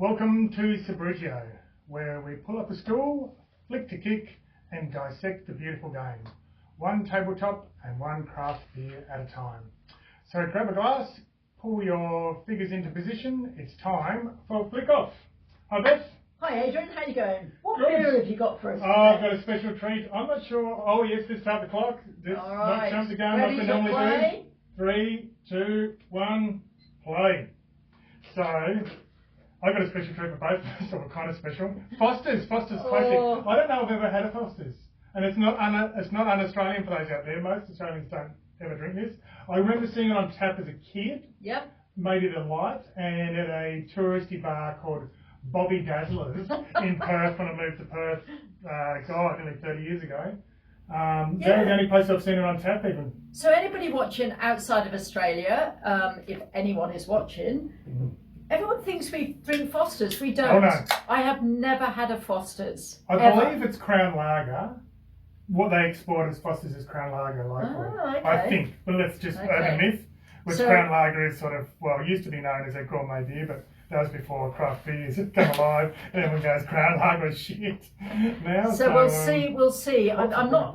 Welcome to Subbrewteo, where we pull up a stool, flick to kick, and dissect the beautiful game. One tabletop and one craft beer at a time. So grab a glass, pull your figures into position. It's time for flick off. Hi Beth. Hi Adrian, how you going? What beer have you got for us today? I've got a special treat. I'm not sure. Oh yes, let's start the clock. Let's not jump the gun like we normally do. 3, 2, 1, play. So I got a special treat for both, so we're kind of special. Foster's classic. I don't know if I've ever had a Foster's, and it's not un-Australian for those out there. Most Australians don't ever drink this. I remember seeing it on tap as a kid. Yep. Made it a light, and at a touristy bar called Bobby Dazzler's in Perth when I moved to Perth. Nearly 30 years ago. They're the only place I've seen it on tap even. So anybody watching outside of Australia, if anyone is watching, everyone thinks we drink Foster's. We don't. Oh, no. I have never had a Foster's. I believe it's Crown Lager. What they export as Foster's is Crown Lager locally. Oh, okay. I think. But let's just urban myth. Which Crown Lager is sort of, well, used to be known as a gourmet beer, but that was before craft beers had come alive, and everyone goes Crown Lager is shit now. So we'll see. I'm not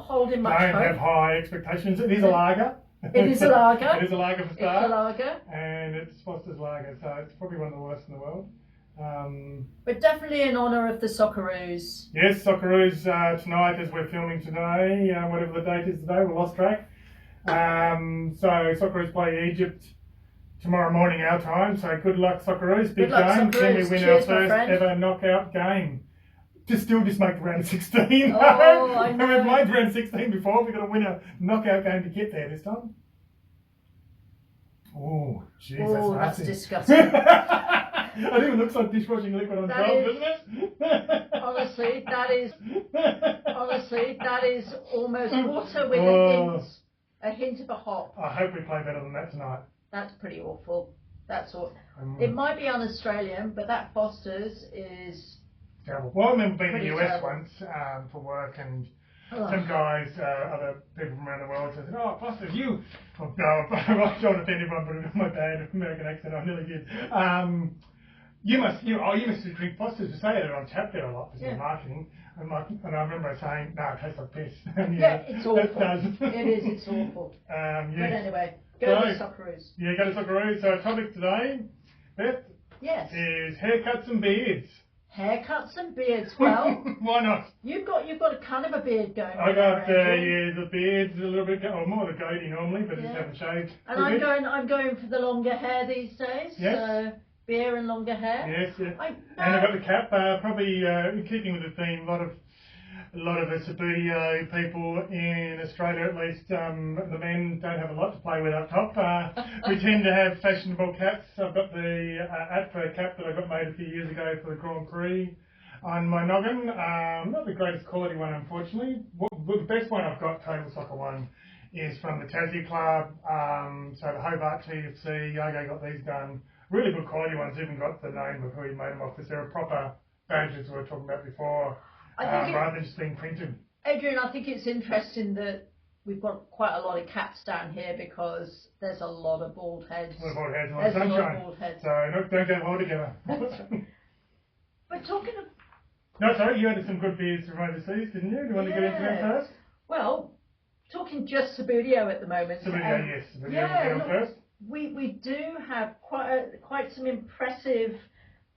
holding much hope. Don't have high expectations. It is a lager. It is a lager. It is a lager for start. It's a lager. And it's Foster's lager, so it's probably one of the worst in the world. But definitely in honour of the Socceroos. Yes, Socceroos tonight as we're filming today, whatever the date is today, we lost track. So Socceroos play Egypt tomorrow morning our time, so good luck Socceroos, big game. Can we win our first ever knockout game? Just make the round of 16. Oh, I know. We've played round 16 before, we've got to win a knockout game to get there this time. Oh, jeez, that's disgusting. It even looks like dishwashing liquid on top, doesn't it? Honestly, that is almost water with a hint of a hop. I hope we play better than that tonight. That's pretty awful. That's all. It might be un-Australian, but that Foster's is terrible. Well, I remember being in the US once for work, and some guys, other people from around the world, said, "Oh, Foster's, you." Oh, no, I don't want to offend everyone, but it was my bad American accent. I nearly did. You must drink Foster's. You say it on tap there a lot for marketing. And I remember saying, "No, it tastes like piss." It's awful. It is. It's awful. But anyway, go to Socceroos. Yeah, go to Socceroos. So our topic today, Beth, is haircuts and beards. Haircuts and beards. Well, why not? You've got a kind of a beard going. I got the beard's a little bit, or more the goatee normally, but just haven't shaved. And I'm going for the longer hair these days. Yes. So beer and longer hair. Yes, and I've got the cap. Probably in keeping with the theme, a lot of the Subbuteo people in Australia, at least, the men don't have a lot to play with up top. We tend to have fashionable caps. I've got the Atfa cap that I got made a few years ago for the Grand Prix on my noggin. Not the greatest quality one, unfortunately. The best one I've got, table soccer one, is from the Tassie Club. So the Hobart TFC, Yago got these done. Really good quality ones, even got the name of who he made them off, because they're proper badges we were talking about before, rather than just being printed. Adrian, I think it's interesting that we've got quite a lot of caps down here, because there's a lot of bald heads. A lot of bald heads, a lot of sunshine. So don't go all together. But talking of... No, sorry, you had some good beers from overseas, didn't you? Do you want to get into that first? Well, talking just Subbuteo at the moment. Subbuteo, yes. Subbuteo first. We do have quite some impressive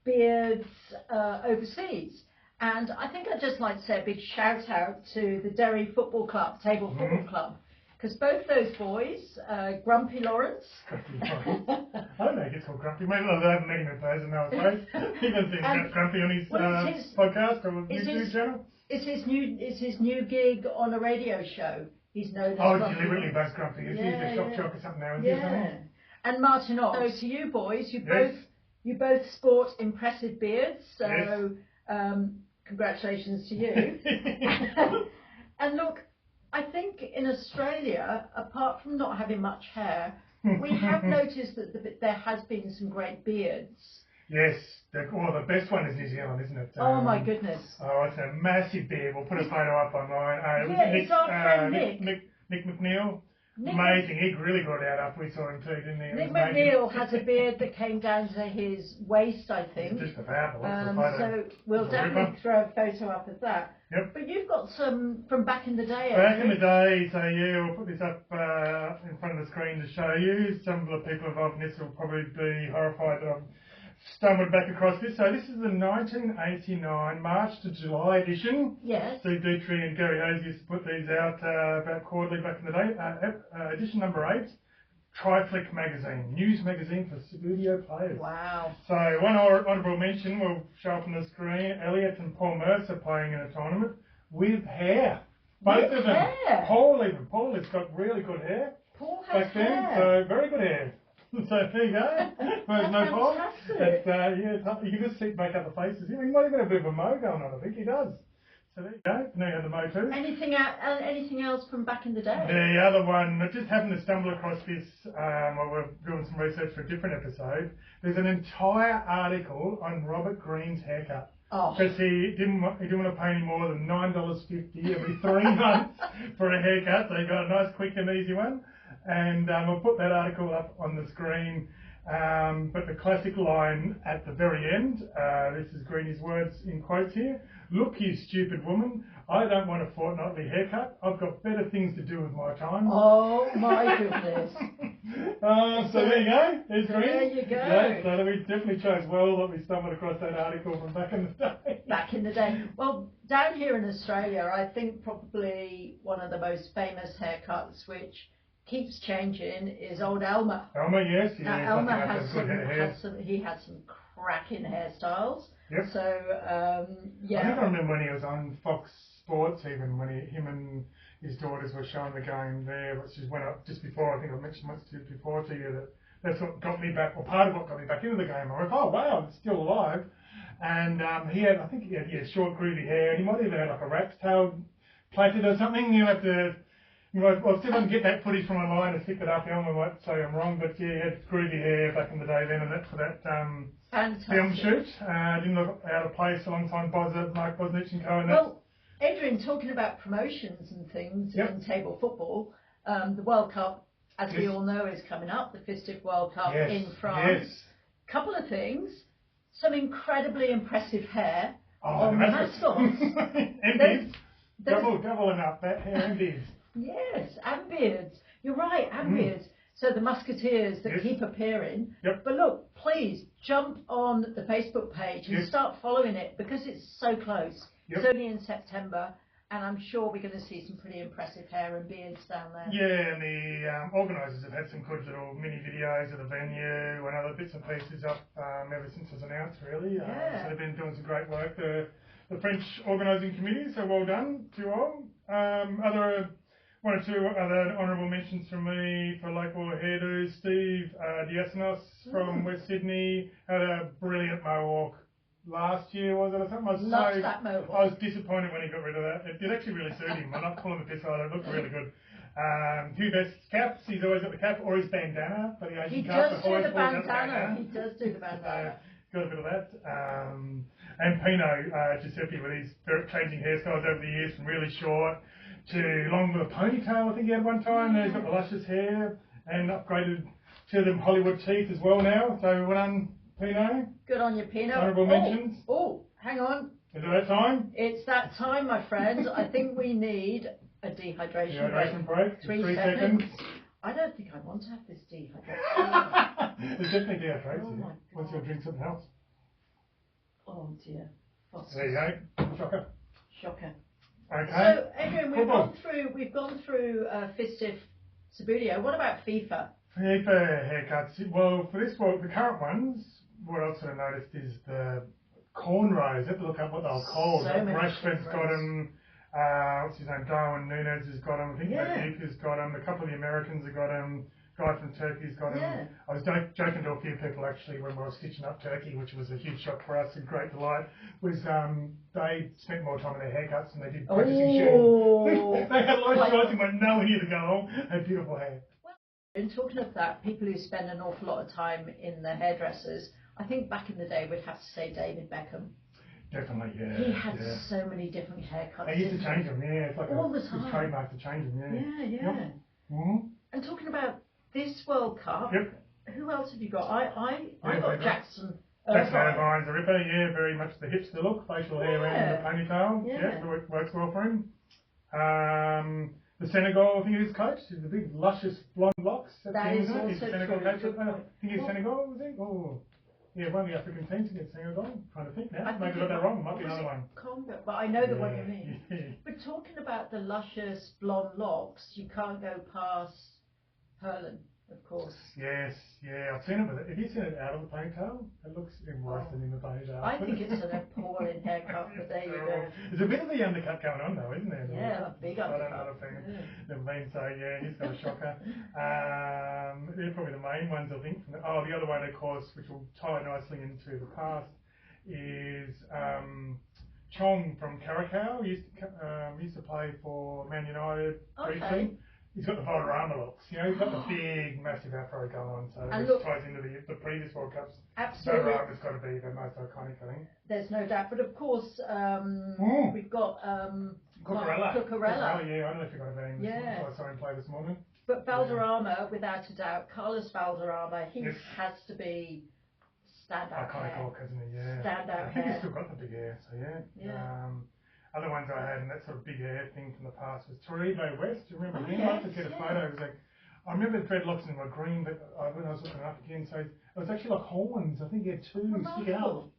beards overseas, and I think I'd just like to say a big shout out to the Derry Football Club, Table Football Club, because both those boys, Grumpy Lawrence. I don't know if it's called Grumpy. Maybe I haven't met him in person nowadays. He doesn't seem to Grumpy on his podcast or YouTube channel. It's his new gig on a radio show. He's known as Grumpy. Deliberately buzz Grumpy. He's a shock jock or something now, isn't he? And Martin Ox. So to you boys, you both sport impressive beards, so congratulations to you. And look, I think in Australia, apart from not having much hair, we have noticed that there has been some great beards. Yes, the best one is New Zealand, isn't it? Oh my goodness. Oh, it's a massive beard. We'll put a photo up online. It's our friend Nick. Nick McNeil. Amazing. He really got out after we saw him too, didn't he? Nick McNeil has a beard that came down to his waist, I think. Just about. So we'll definitely throw a photo up of that. Yep. But you've got some from back in the day. Back in the day, so yeah, we'll put this up in front of the screen to show you. Some of the people involved in this will probably be horrified that I've stumbled back across this. So this is the 1989 March to July edition. Yes. Steve Dietrich and Gary Hayes used to put these out about quarterly back in the day. Edition number 8, Triflick magazine, news magazine for Subbuteo players. Wow. So one honourable mention will show up on the screen. Elliot and Paul Mercer playing in a tournament with hair. Both of them. Hair. Paul has got really good hair. Paul has back then, hair. so very good hair. So there you go. There's no Paul. Fantastic. You can just make out the faces. He might even have a bit of a mo going on. I think he does. So there you go. Now you have the mo too. Anything else from back in the day? The other one, I just happened to stumble across this while we're doing some research for a different episode. There's an entire article on Robert Green's haircut. Because he didn't want to pay any more than $9.50 every 3 months for a haircut, so he got a nice, quick and easy one. And I'll put that article up on the screen. But the classic line at the very end, this is Greeny's words in quotes here: "Look, you stupid woman, I don't want a fortnightly haircut. I've got better things to do with my time." Oh my goodness. So there you go. There's Green. There you go. Yeah, so we definitely chose well that we stumbled across that article from back in the day. Back in the day. Well, down here in Australia, I think probably one of the most famous haircuts, which keeps changing, is old Elmer. Elmer, yes. Now, Elmer had some cracking hairstyles. Yep. So, yeah. I think I remember when he was on Fox Sports, even when him and his daughters were showing the game there, which just went up just before. I think I mentioned once before to you that that's what got me back, or part of what got me back into the game. I went, oh wow, it's still alive. And I think he had short groovy hair, and he might even have like a rat's tail plaited or something. You have to. I'll see if I can get that footage from online and stick it up. Elmer might say I'm wrong, but yeah, he had groovy hair back in the day then, and that for that film shoot. Didn't look out of place alongside Mark Bosnich and co. Well, Adrian, talking about promotions and things in table football, the World Cup, as we all know, is coming up, the Festive World Cup in France. Couple of things, some incredibly impressive hair on the mascots. And beards. Doubling up that hair and beards. Yes, and beards. You're right, and beards. So the musketeers that keep appearing. But look, please jump on the Facebook page and start following it, because it's so close. It's only in September, and I'm sure we're going to see some pretty impressive hair and beards down there. Yeah, and the organisers have had some good little mini videos of the venue and other bits and pieces up ever since it was announced, really. So they've been doing some great work. The French organising committee, so well done to all. One or two other honourable mentions from me for local hairdos. Steve Diasanos from West Sydney had a brilliant mohawk last year, was it, or something? That mohawk. I was disappointed when he got rid of that. It actually really suited him. I'm not pulling the piss out of it. It looked really good. Hugh Best's caps. He's always got the cap, or his bandana for the Asian Cup. He does do the bandana. He does do the bandana. Got a bit of that. And Pino Giuseppe with his changing hairstyles over the years from really short to long with a ponytail, I think he had one time. He's got the luscious hair and upgraded to them Hollywood teeth as well now. So well done, Pino. Good on you, Pino. Honourable mentions. Oh, hang on. Is it that time? It's that time, my friends. I think we need a dehydration break. 3 seconds. I don't think I want to have this dehydration. There's definitely dehydration once you'll drink something else. Oh dear. There you go. Shocker. Okay. So, Adrian, we've gone through Festive Subbrewteo. What about FIFA? FIFA haircuts. Well, for this one, the current ones, what else I noticed is the cornrows. You have to look up what they're called. Rashford's got them. What's his name? Darwin Núñez has got them. I think Madeika's got them. A couple of the Americans have got them. Guy from Turkey's got them. I was joking to a few people actually when we were stitching up Turkey, which was a huge shock for us and great delight, was they spent more time on their haircuts than they did practicing shooting. They had low shots and went nowhere near the goal. Had beautiful hair. Well, in talking of that, people who spend an awful lot of time in the hairdressers, I think back in the day we'd have to say David Beckham. Definitely, yeah. He had so many different haircuts. They used to change them, It's like all the time. Trademark to change them, Yeah. Mm-hmm. And talking about this World Cup, who else have you got? I got Jackson. Jackson Irvine's the Ripper, very much the hipster look, facial hair and the ponytail. It works well for him. The Senegal, I think it is coach, the big luscious blonde locks. That is also he's Senegal true. coach. I think he's Senegal, was he? Oh, one of the African teams against Senegal. I'm trying to think now. Maybe I got that wrong. Might be another one. Congo, but I know the one you mean. But talking about the luscious blonde locks, you can't go past Hurlin, of course. Yes, I've seen it with it. Have you seen it out of the ponytail? It looks even worse than in the ponytail. I think it's an appalling haircut, but there you go. There's a bit of the undercut going on though, isn't there? Yeah, a big undercut. I don't know so he's got a shocker. They're probably the main ones I think. The other one of course, which will tie nicely into the past, is Chong from Caracau. He used to play for Man United briefly. He's got the Valderrama looks, he's got the big, massive afro going on, so it ties into the previous World Cups. Absolutely. Valderrama's got to be the most iconic, I think. There's no doubt, but of course, we've got Cucurella. Cucurella. Yeah, I don't know if you got a name. I saw him play this morning. But Valderrama, without a doubt, Carlos Valderrama, he has to be standout iconic hair. look, hasn't he? Yeah. Standout I think hair. he's still got the big hair, so other ones I had, and that sort of big hair thing from the past was Torribo West. Do you remember him? I could get a photo. It was like, I remember the dreadlocks in my green, but when I was looking up again, so it was actually like horns. I think he had two sticking out.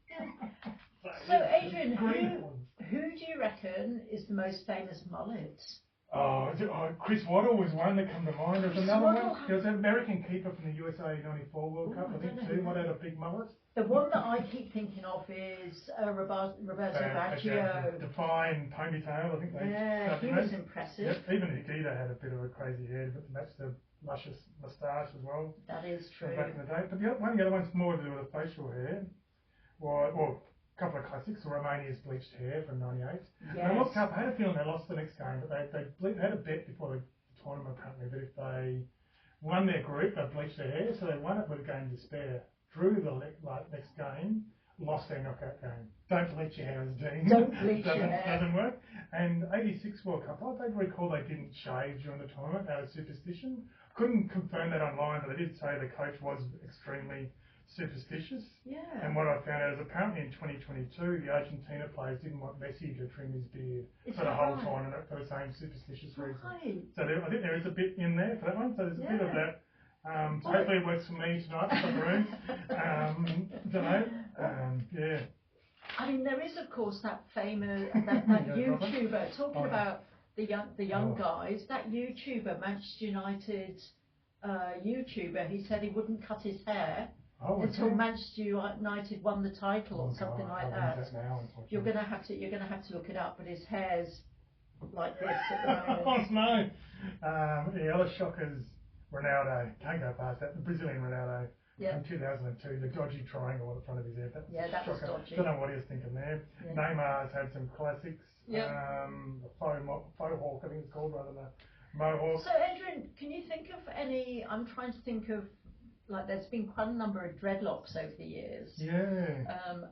So Adrian, who do you reckon is the most famous mullet? Chris Waddle was one that come to mind. There's another one. There was an American keeper from the USA '94 World Cup, I think too. One had a big mullet. The one that I keep thinking of is Roberto Baggio. Defined ponytail, I think he was impressive. Yep. Even Higuita had a bit of a crazy hair, but that's the luscious moustache as well. That is true. Back in the day. But one of the other ones more to do with the facial hair, a couple of classics. Romania's bleached hair from '98. Yes. They lost up. I had a feeling they lost the next game, but they had a bet before the tournament apparently that if they won their group, they bleached their hair, so they won it with a game to spare. Drew the next game, lost their knockout game. Don't bleach your hair as a team. Don't bleach your hair. Doesn't work. And '86 World Cup, I don't recall they didn't shave during the tournament out of superstition. Couldn't confirm that online, but they did say the coach was extremely superstitious. Yeah. And what I found out is apparently in 2022, the Argentina players didn't want Messi to trim his beard for the whole tournament for the same superstitious reason. Right. So I think there is a bit in there for that one. So there's a bit of that. So hopefully it works for me tonight for Subbrewteo. Don't know. I mean, there is of course that famous that YouTuber talking about the young guys. That YouTuber, Manchester United YouTuber, he said he wouldn't cut his hair until Manchester United won the title or something like that. You're gonna have to look it up, but his hair's like this at the moment. The other shockers. Ronaldo, can't go past that. The Brazilian Ronaldo from 2002, the dodgy triangle on the front of his head. That was dodgy. Don't know what he was thinking there. Yeah. Neymar's had some classics. The faux hawk, I think it's called, rather than a mohawk. So Adrian, can you think of any? I'm trying to think of. Like there's been quite a number of dreadlocks over the years. Yeah.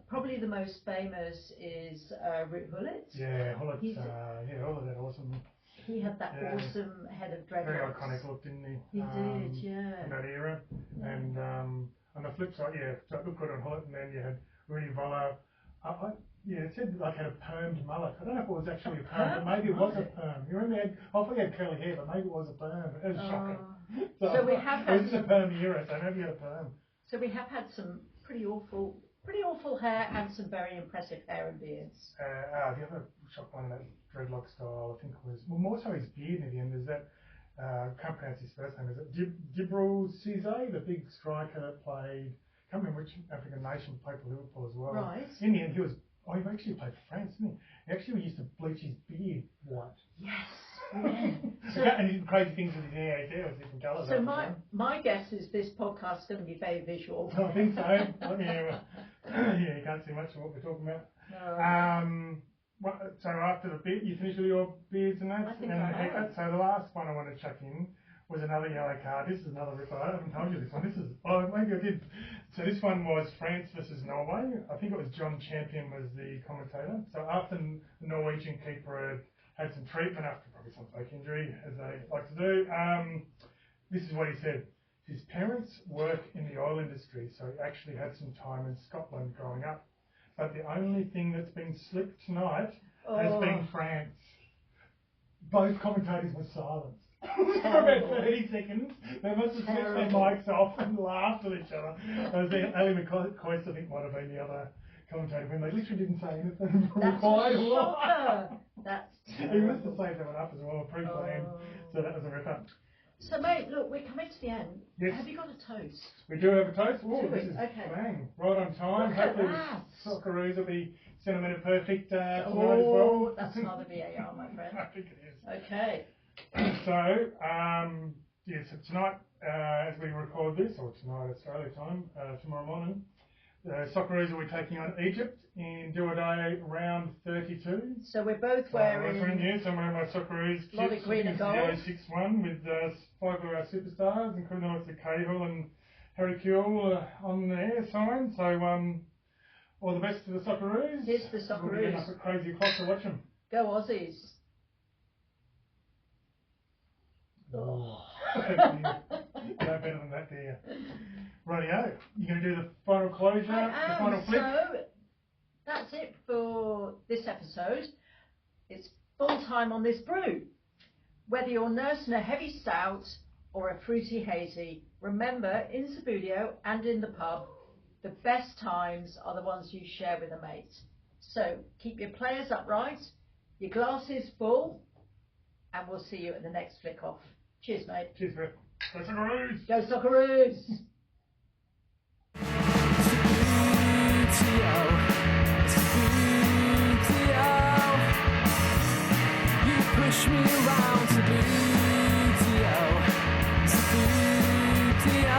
Probably the most famous is Ruud Gullit. Yeah, Gullit. Gullit, awesome. He had that awesome head of dreadlocks. Very iconic look, didn't he? He did, yeah. From that era. Yeah. And on the flip side, so it looked good on Gullit, and then you had Rudy Voller. It said like had a permed mullet. I don't know if it was actually a perm, but maybe it was a perm. You remember he had curly hair, but maybe it was a perm. It was shocking. So we have had a perm era, so maybe he had a perm. So we have had some pretty awful hair and some very impressive hair and beards. The other shock one of that dreadlock style, I think was more so his beard near the end. Is that can't pronounce his first name. Is it Djibril Cissé, the big striker that played? Can't remember which African nation played for Liverpool as well. Right. In the end, he actually played for France, didn't he? He actually used to bleach his beard white. Yes. Yeah. And he did crazy things with his hair. He was different colours. So my guess is this podcast is going to be very visual. I think so. You can't see much of what we're talking about. No. So after the beard, you finished with your beards and that? I think I have. So the last one I want to chuck in was another yellow card. This is another ripper. I haven't told you this one. Maybe I did. So this one was France versus Norway. I think it was John Champion was the commentator. So after the Norwegian keeper had some treatment after probably some fake injury, as they like to do, this is what he said. His parents work in the oil industry, so he actually had some time in Scotland growing up. But the only thing that's been slipped tonight has been France. Both commentators were silenced. For about 30 seconds, they must have switched their mics off and laughed at each other. Ali McCoist, I think, might have been the other commentator when they literally didn't say anything for quite a while. That's he must have saved that one up as well, pre-planned. So that was a rip-up. So, mate, look, we're coming to the end. Yes. Have you got a toast? We do have a toast. Oh, this is okay. bang, right on time. Look at Hopefully that. Socceroos will be centimetre perfect tonight as well. That's another VAR, my friend. I think it is. Okay. So, so tonight, as we record this, or tonight Australia time, tomorrow morning, the Socceroos will be taking on Egypt in Duodai round 32. So we're both wearing... Yes, I'm wearing my Socceroos kit. A lot of green and gold. 6-1 with 5 of our superstars, including the Cahill and Harry Kewell on their sign. So all the best to the Socceroos. Here's the Socceroos. We'll be getting up at crazy o'clock to watch them. Go Aussies. Oh. No better than that, do you? Rightio. You're going to do the final closure, the final flip? So, that's it for this episode. It's full time on this brew. Whether you're nursing a heavy stout or a fruity hazy, remember, in Subbuteo and in the pub, the best times are the ones you share with a mate. So, keep your players upright, your glasses full, and we'll see you at the next flick off. Cheers, mate. Cheers, Beth. Go Socceroos! Go Socceroos! You push me around, Subbrewteo, Subbrewteo.